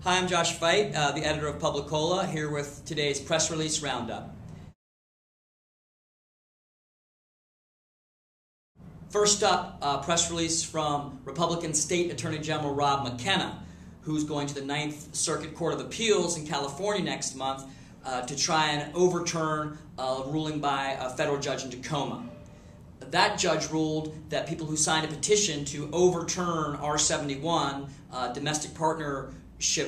Hi, I'm Josh Veit, the editor of Publicola, here with today's press release roundup. First up, a press release from Republican State Attorney General Rob McKenna, who's going to the Ninth Circuit Court of Appeals in California next month to try and overturn a ruling by a federal judge in Tacoma. That judge ruled that people who signed a petition to overturn R-71, domestic partnership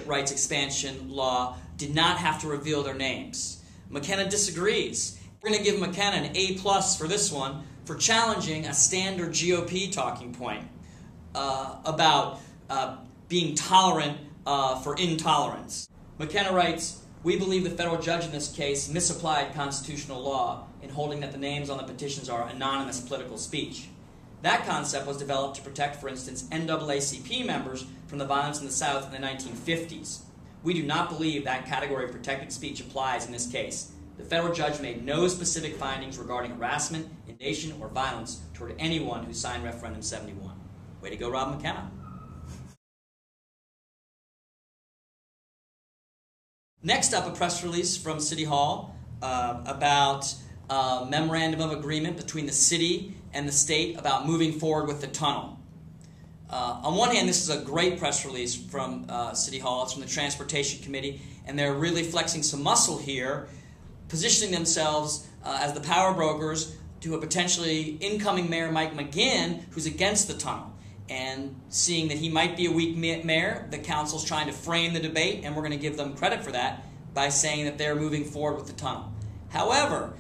rights expansion law, did not have to reveal their names. McKenna disagrees. We're going to give McKenna an A+ for this one for challenging a standard GOP talking point about being tolerant for intolerance. McKenna writes, "We believe the federal judge in this case misapplied constitutional law in holding that the names on the petitions are anonymous political speech. That concept was developed to protect, for instance, NAACP members from the violence in the South in the 1950s. We do not believe that category of protected speech applies in this case. The federal judge made no specific findings regarding harassment, intimidation, or violence toward anyone who signed Referendum 71. Way to go, Rob McKenna." Next up, a press release from City Hall about a memorandum of agreement between the city and the state about moving forward with the tunnel. On one hand, this is a great press release from City Hall. It's from the Transportation Committee, and they're really flexing some muscle here, positioning themselves as the power brokers to a potentially incoming Mayor Mike McGinn, who's against the tunnel. And seeing that he might be a weak mayor, the council's trying to frame the debate, and we're going to give them credit for that by saying that they're moving forward with the tunnel. However,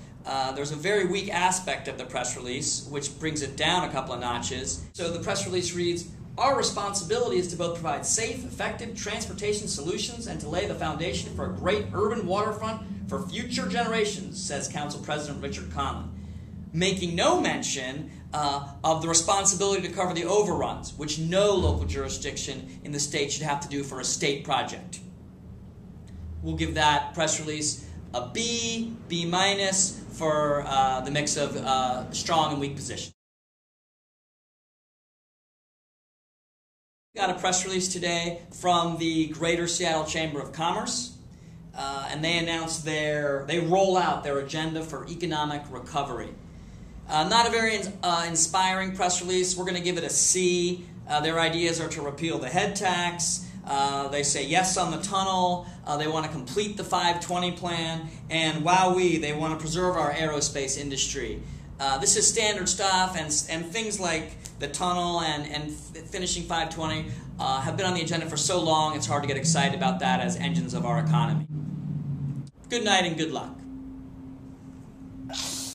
there's a very weak aspect of the press release, which brings it down a couple of notches. So the press release reads, "Our responsibility is to both provide safe, effective transportation solutions and to lay the foundation for a great urban waterfront for future generations," says Council President Richard Conlon, making no mention of the responsibility to cover the overruns, which no local jurisdiction in the state should have to do for a state project. We'll give that press release a B, B- for the mix of strong and weak position. We got a press release today from the Greater Seattle Chamber of Commerce, and they announced they roll out their agenda for economic recovery. Not a very inspiring press release. We're going to give it a C. Their ideas are to repeal the head tax. They say yes on the tunnel. They want to complete the 520 plan. And wowee, they want to preserve our aerospace industry. This is standard stuff, and things like the tunnel and finishing 520 have been on the agenda for so long, it's hard to get excited about that as engines of our economy. Good night and good luck.